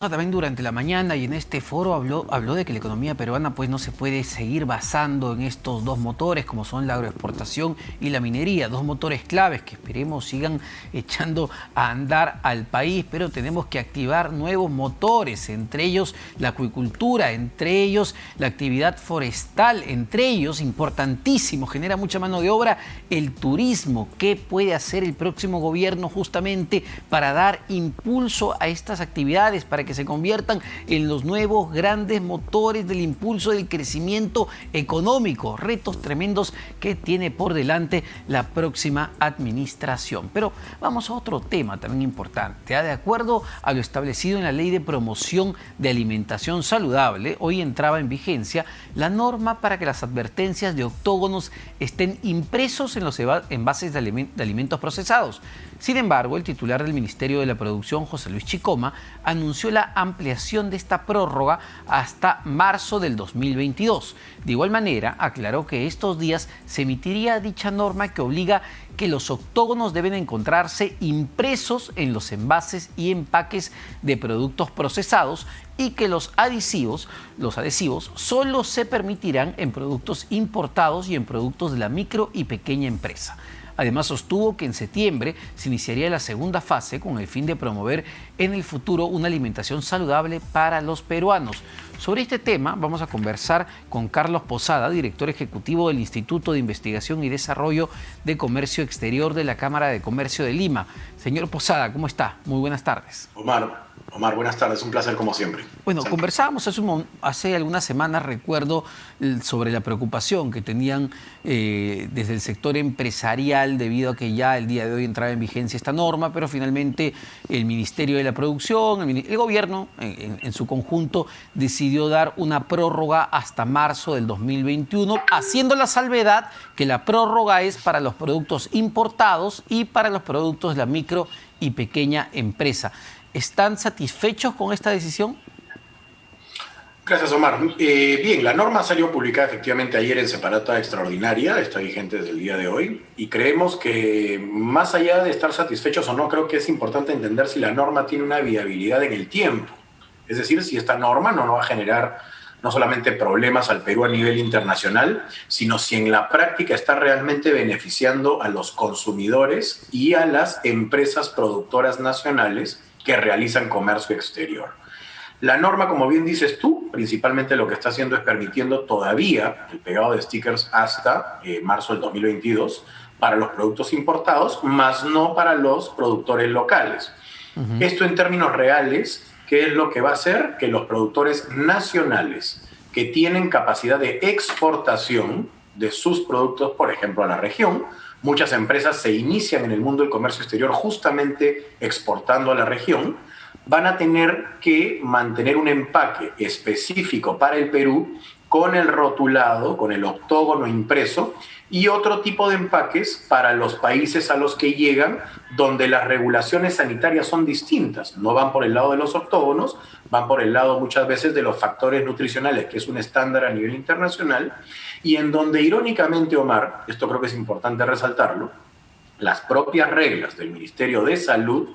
También durante la mañana y en este foro habló de que la economía peruana pues no se puede seguir basando en estos dos motores como son la agroexportación y la minería, dos motores claves que esperemos sigan echando a andar al país, pero tenemos que activar nuevos motores, entre ellos la acuicultura, entre ellos la actividad forestal, entre ellos, importantísimo, genera mucha mano de obra, el turismo. ¿Qué puede hacer el próximo gobierno justamente para dar impulso a estas actividades, para que se conviertan en los nuevos grandes motores del impulso del crecimiento económico? Retos tremendos que tiene por delante la próxima administración. Pero vamos a otro tema también importante. De acuerdo a lo establecido en la Ley de Promoción de Alimentación Saludable, hoy entraba en vigencia la norma para que las advertencias de octógonos estén impresos en los envases de alimentos procesados. Sin embargo, el titular del Ministerio de la Producción, José Luis Chicoma, anunció la ampliación de esta prórroga hasta marzo del 2022. De igual manera, aclaró que estos días se emitiría dicha norma que obliga que los octógonos deben encontrarse impresos en los envases y empaques de productos procesados y que los adhesivos solo se permitirán en productos importados y en productos de la micro y pequeña empresa. Además, sostuvo que en septiembre se iniciaría la segunda fase con el fin de promover en el futuro una alimentación saludable para los peruanos. Sobre este tema vamos a conversar con Carlos Posada, director ejecutivo del Instituto de Investigación y Desarrollo de Comercio Exterior de la Cámara de Comercio de Lima. Señor Posada, ¿cómo está? Muy buenas tardes. Omar, buenas tardes, un placer como siempre. Bueno, conversábamos hace algunas semanas, recuerdo, sobre la preocupación que tenían desde el sector empresarial debido a que ya el día de hoy entraba en vigencia esta norma, pero finalmente el Ministerio de la Producción, el gobierno en su conjunto decidió dar una prórroga hasta marzo del 2021, haciendo la salvedad que la prórroga es para los productos importados y para los productos de la micro y pequeña empresa. ¿Están satisfechos con esta decisión? Gracias, Omar. Bien, la norma salió publicada efectivamente ayer en separata extraordinaria, está vigente desde el día de hoy, y creemos que más allá de estar satisfechos o no, creo que es importante entender si la norma tiene una viabilidad en el tiempo. Es decir, si esta norma no va a generar no solamente problemas al Perú a nivel internacional, sino si en la práctica está realmente beneficiando a los consumidores y a las empresas productoras nacionales que realizan comercio exterior. La norma, como bien dices tú, principalmente lo que está haciendo es permitiendo todavía el pegado de stickers hasta marzo del 2022 para los productos importados, más no para los productores locales. Esto en términos reales, ¿qué es lo que va a hacer? Que los productores nacionales que tienen capacidad de exportación de sus productos, por ejemplo, a la región, muchas empresas se inician en el mundo del comercio exterior justamente exportando a la región, van a tener que mantener un empaque específico para el Perú con el rotulado, con el octógono impreso y otro tipo de empaques para los países a los que llegan donde las regulaciones sanitarias son distintas. No van por el lado de los octógonos, van por el lado muchas veces de los factores nutricionales, que es un estándar a nivel internacional, y en donde irónicamente, Omar, esto creo que es importante resaltarlo, las propias reglas del Ministerio de Salud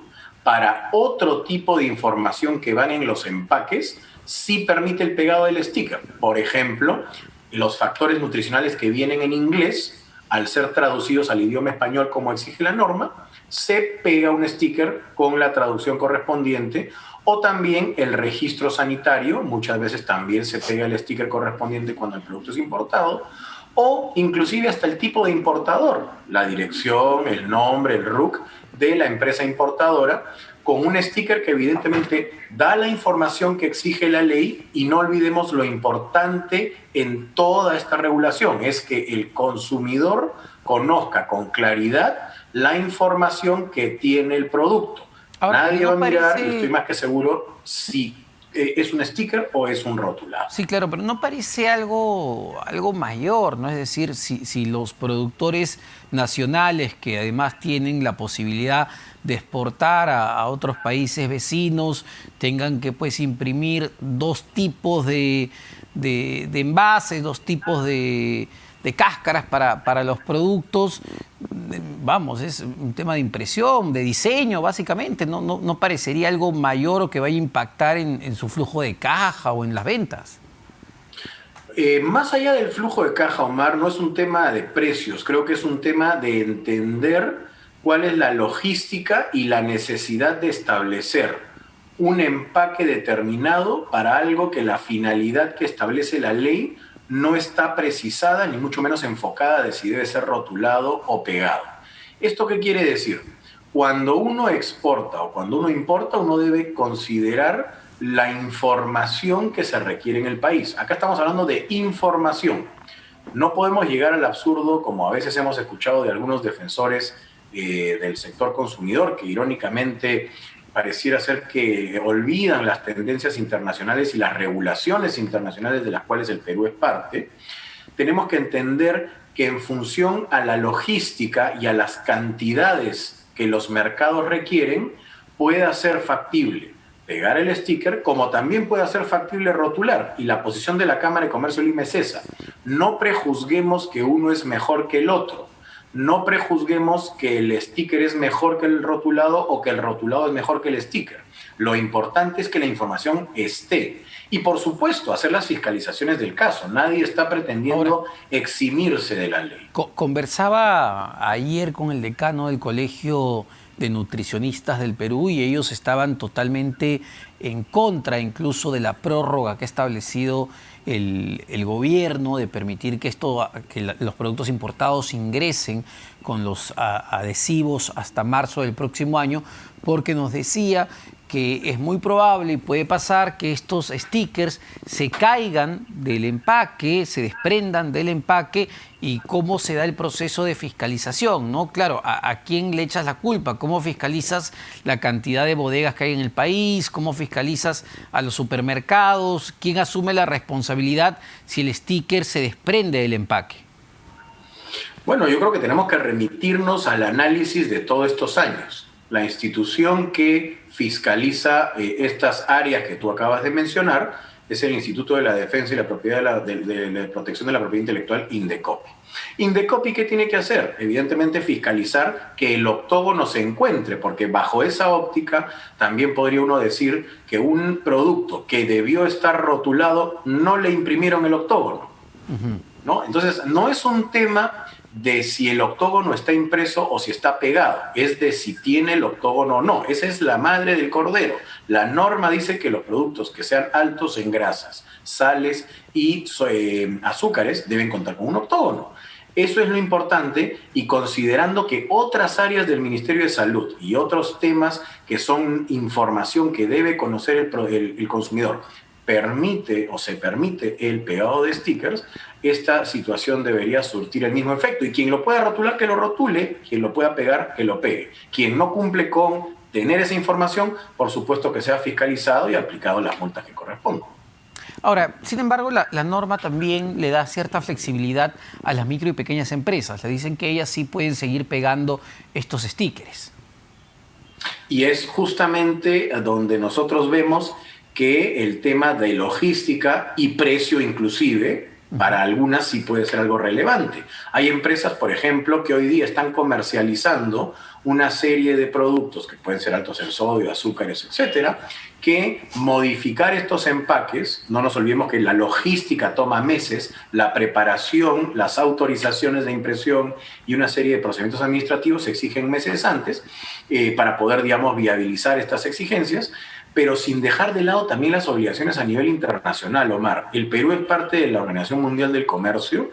para otro tipo de información que van en los empaques sí permite el pegado del sticker. Por ejemplo, los factores nutricionales que vienen en inglés, al ser traducidos al idioma español como exige la norma, se pega un sticker con la traducción correspondiente, o también el registro sanitario, muchas veces también se pega el sticker correspondiente cuando el producto es importado, o inclusive hasta el tipo de importador, la dirección, el nombre, el RUC de la empresa importadora, con un sticker que evidentemente da la información que exige la ley. Y no olvidemos lo importante en toda esta regulación, es que el consumidor conozca con claridad la información que tiene el producto. Ahora, nadie va a mirar, estoy más que seguro, si es un sticker o es un rotulado. Sí, claro, pero no parece algo mayor, ¿no? Es decir, si los productores nacionales, que además tienen la posibilidad de exportar a otros países vecinos, tengan que pues imprimir dos tipos de envases, dos tipos de cáscaras para los productos, vamos, es un tema de impresión, de diseño, básicamente. No parecería algo mayor o que vaya a impactar en su flujo de caja o en las ventas. Más allá del flujo de caja, Omar, no es un tema de precios, creo que es un tema de entender cuál es la logística y la necesidad de establecer un empaque determinado para algo que la finalidad que establece la ley no está precisada ni mucho menos enfocada de si debe ser rotulado o pegado. ¿Esto qué quiere decir? Cuando uno exporta o cuando uno importa, uno debe considerar la información que se requiere en el país. Acá estamos hablando de información. No podemos llegar al absurdo, como a veces hemos escuchado de algunos defensores del sector consumidor, que irónicamente pareciera ser que olvidan las tendencias internacionales y las regulaciones internacionales de las cuales el Perú es parte. Tenemos que entender que en función a la logística y a las cantidades que los mercados requieren, pueda ser factible pegar el sticker, como también puede ser factible rotular. Y la posición de la Cámara de Comercio Lima es esa. No prejuzguemos que uno es mejor que el otro. No prejuzguemos que el sticker es mejor que el rotulado o que el rotulado es mejor que el sticker. Lo importante es que la información esté. Y por supuesto, hacer las fiscalizaciones del caso. Nadie está pretendiendo eximirse de la ley. Conversaba ayer con el decano del Colegio de Nutricionistas del Perú y ellos estaban totalmente en contra incluso de la prórroga que ha establecido el gobierno de permitir que los productos importados ingresen con los adhesivos hasta marzo del próximo año, porque nos decía que es muy probable y puede pasar que estos stickers se caigan del empaque, se desprendan del empaque. ¿Y cómo se da el proceso de fiscalización, no? Claro, ¿a quién le echas la culpa? ¿Cómo fiscalizas la cantidad de bodegas que hay en el país? ¿Cómo fiscalizas a los supermercados? ¿Quién asume la responsabilidad si el sticker se desprende del empaque? Bueno, yo creo que tenemos que remitirnos al análisis de todos estos años. La institución que fiscaliza estas áreas que tú acabas de mencionar es el Instituto de la Defensa y la Propiedad de la Protección de la Propiedad Intelectual, INDECOPI. ¿INDECOPI qué tiene que hacer? Evidentemente fiscalizar que el octógono se encuentre, porque bajo esa óptica también podría uno decir que un producto que debió estar rotulado no le imprimieron el octógono, ¿no? Entonces, no es un tema de si el octógono está impreso o si está pegado, es de si tiene el octógono o no. Esa es la madre del cordero. La norma dice que los productos que sean altos en grasas, sales y azúcares deben contar con un octógono. Eso es lo importante, y considerando que otras áreas del Ministerio de Salud y otros temas que son información que debe conocer el consumidor, se permite el pegado de stickers, esta situación debería surtir el mismo efecto. Y quien lo pueda rotular, que lo rotule; quien lo pueda pegar, que lo pegue. Quien no cumple con tener esa información, por supuesto que sea fiscalizado y aplicado las multas que correspondan. Ahora, sin embargo, la norma también le da cierta flexibilidad a las micro y pequeñas empresas. Le dicen que ellas sí pueden seguir pegando estos stickers. Y es justamente donde nosotros vemos que el tema de logística y precio inclusive, para algunas sí puede ser algo relevante. Hay empresas, por ejemplo, que hoy día están comercializando una serie de productos que pueden ser altos en sodio, azúcares, etcétera, que modificar estos empaques, no nos olvidemos que la logística toma meses, la preparación, las autorizaciones de impresión y una serie de procedimientos administrativos se exigen meses antes para poder, digamos, viabilizar estas exigencias, pero sin dejar de lado también las obligaciones a nivel internacional, Omar. El Perú es parte de la Organización Mundial del Comercio,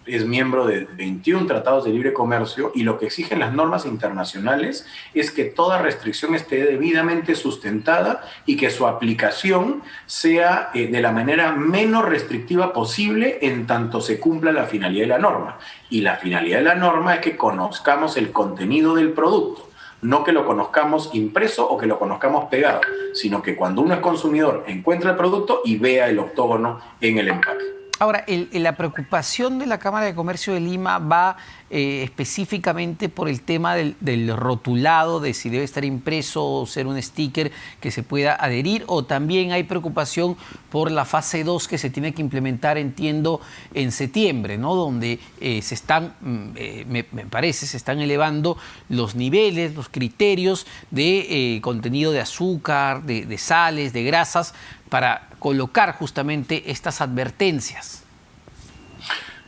es miembro de 21 tratados de libre comercio, y lo que exigen las normas internacionales es que toda restricción esté debidamente sustentada y que su aplicación sea de la manera menos restrictiva posible en tanto se cumpla la finalidad de la norma. Y la finalidad de la norma es que conozcamos el contenido del producto. No que lo conozcamos impreso o que lo conozcamos pegado, sino que cuando uno es consumidor encuentra el producto y vea el octógono en el empaque. Ahora, la preocupación de la Cámara de Comercio de Lima va específicamente por el tema del rotulado, de si debe estar impreso o ser un sticker que se pueda adherir, o también hay preocupación por la fase 2 que se tiene que implementar, entiendo, en septiembre, ¿no? Donde se están, me parece, se están elevando los niveles, los criterios de contenido de azúcar, de sales, de grasas, para colocar justamente estas advertencias.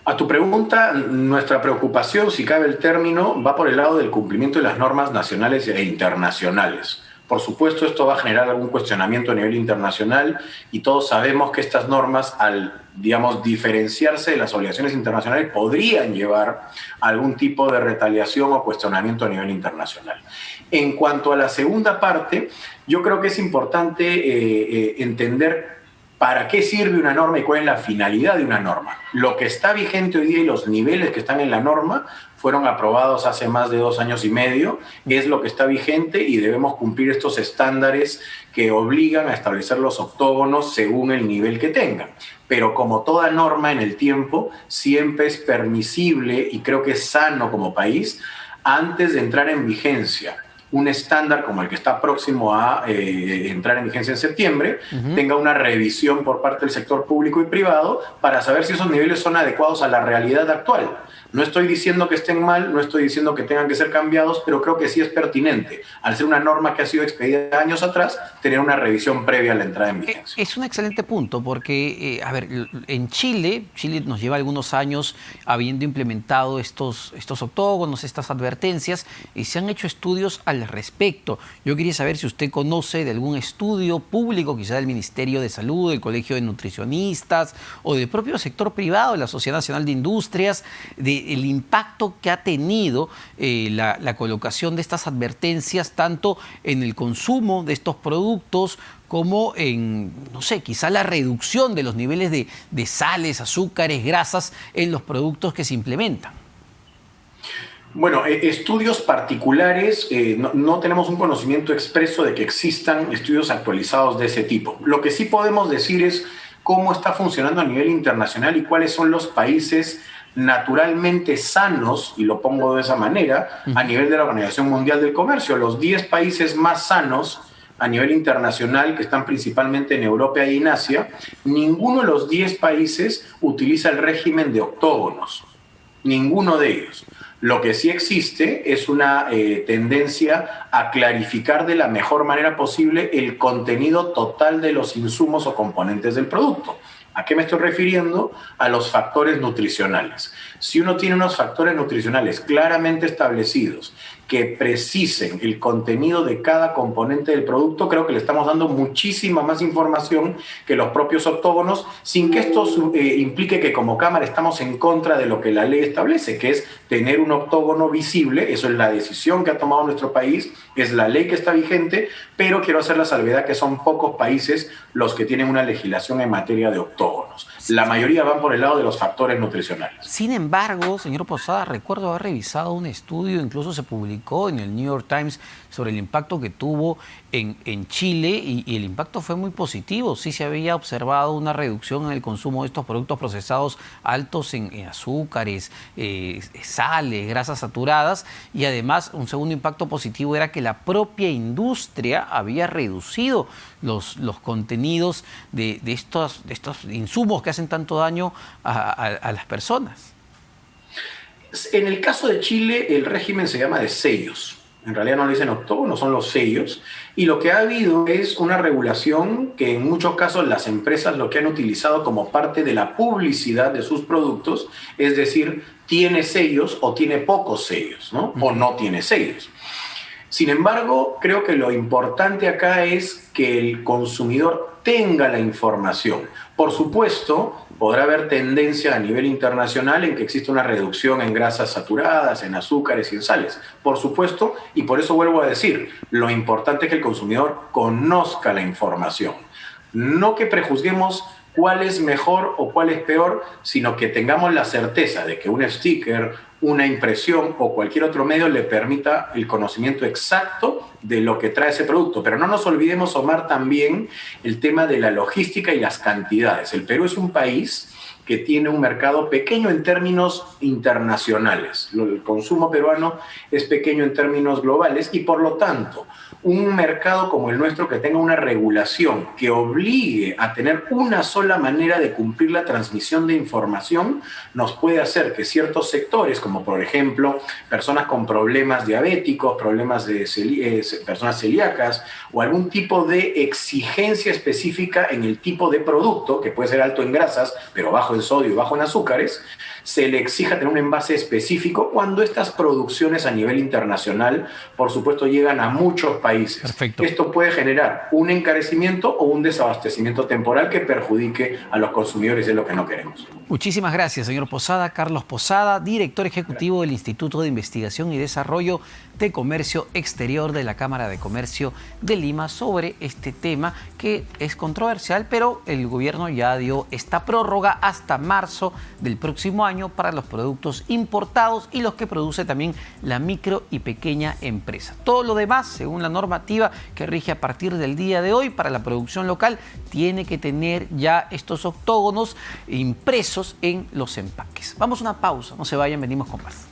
A tu pregunta, nuestra preocupación, si cabe el término, va por el lado del cumplimiento de las normas nacionales e internacionales. Por supuesto, esto va a generar algún cuestionamiento a nivel internacional y todos sabemos que estas normas, al, digamos, diferenciarse de las obligaciones internacionales, podrían llevar a algún tipo de retaliación o cuestionamiento a nivel internacional. En cuanto a la segunda parte, yo creo que es importante entender ¿para qué sirve una norma y cuál es la finalidad de una norma? Lo que está vigente hoy día y los niveles que están en la norma fueron aprobados hace más de 2 años y medio, es lo que está vigente y debemos cumplir estos estándares que obligan a establecer los octógonos según el nivel que tengan. Pero como toda norma en el tiempo, siempre es permisible y creo que es sano como país, antes de entrar en vigencia, un estándar como el que está próximo a entrar en vigencia en septiembre, tenga una revisión por parte del sector público y privado para saber si esos niveles son adecuados a la realidad actual. No estoy diciendo que estén mal, no estoy diciendo que tengan que ser cambiados, pero creo que sí es pertinente, al ser una norma que ha sido expedida años atrás, tener una revisión previa a la entrada en vigencia. Es un excelente punto porque, a ver, en Chile nos lleva algunos años habiendo implementado estos octógonos, estas advertencias, y se han hecho estudios al respecto. Yo quería saber si usted conoce de algún estudio público, quizá del Ministerio de Salud, del Colegio de Nutricionistas o del propio sector privado, de la Sociedad Nacional de Industrias, del impacto que ha tenido la colocación de estas advertencias tanto en el consumo de estos productos como en, no sé, quizá la reducción de los niveles de sales, azúcares, grasas en los productos que se implementan. Bueno, estudios particulares, no tenemos un conocimiento expreso de que existan estudios actualizados de ese tipo. Lo que sí podemos decir es cómo está funcionando a nivel internacional y cuáles son los países naturalmente sanos, y lo pongo de esa manera, a nivel de la Organización Mundial del Comercio. Los 10 países más sanos a nivel internacional, que están principalmente en Europa y en Asia, ninguno de los 10 países utiliza el régimen de octógonos. Ninguno de ellos. Lo que sí existe es una tendencia a clarificar de la mejor manera posible el contenido total de los insumos o componentes del producto. ¿A qué me estoy refiriendo? A los factores nutricionales. Si uno tiene unos factores nutricionales claramente establecidos que precisen el contenido de cada componente del producto, creo que le estamos dando muchísima más información que los propios octógonos, sin que esto implique que como Cámara estamos en contra de lo que la ley establece, que es tener un octógono visible. Eso es la decisión que ha tomado nuestro país, es la ley que está vigente, pero quiero hacer la salvedad que son pocos países los que tienen una legislación en materia de octógonos. La mayoría van por el lado de los factores nutricionales. Sin embargo, señor Posada, recuerdo haber revisado un estudio, incluso se publicó en el New York Times, sobre el impacto que tuvo en Chile y el impacto fue muy positivo. Sí se había observado una reducción en el consumo de estos productos procesados altos en azúcares, sales, grasas saturadas, y además un segundo impacto positivo era que la propia industria había reducido los contenidos de estos insumos que hacen tanto daño a las personas. En el caso de Chile, el régimen se llama de sellos. En realidad no le dicen octógonos, son los sellos. Y lo que ha habido es una regulación que en muchos casos las empresas lo que han utilizado como parte de la publicidad de sus productos, es decir, tiene sellos o tiene pocos sellos, ¿no? O no tiene sellos. Sin embargo, creo que lo importante acá es que el consumidor tenga la información. Por supuesto, podrá haber tendencia a nivel internacional en que existe una reducción en grasas saturadas, en azúcares y en sales. Por supuesto, y por eso vuelvo a decir, lo importante es que el consumidor conozca la información. No que prejuzguemos cuál es mejor o cuál es peor, sino que tengamos la certeza de que un sticker, una impresión o cualquier otro medio le permita el conocimiento exacto de lo que trae ese producto. Pero no nos olvidemos, Omar, también el tema de la logística y las cantidades. El Perú es un país que tiene un mercado pequeño en términos internacionales. El consumo peruano es pequeño en términos globales y por lo tanto un mercado como el nuestro que tenga una regulación que obligue a tener una sola manera de cumplir la transmisión de información nos puede hacer que ciertos sectores, como por ejemplo personas con problemas diabéticos, problemas de personas celíacas o algún tipo de exigencia específica en el tipo de producto, que puede ser alto en grasas, pero bajo en sodio y bajo en azúcares, se le exija tener un envase específico cuando estas producciones a nivel internacional, por supuesto, llegan a muchos países. Perfecto. Esto puede generar un encarecimiento o un desabastecimiento temporal que perjudique a los consumidores, es lo que no queremos. Muchísimas gracias, señor Posada. Carlos Posada, director ejecutivo del Instituto de Investigación y Desarrollo de Comercio Exterior de la Cámara de Comercio de Lima, sobre este tema que es controversial, pero el gobierno ya dio esta prórroga hasta marzo del próximo año para los productos importados y los que produce también la micro y pequeña empresa. Todo lo demás, según la normativa que rige a partir del día de hoy para la producción local, tiene que tener ya estos octógonos impresos en los empaques. Vamos a una pausa, no se vayan, venimos con más.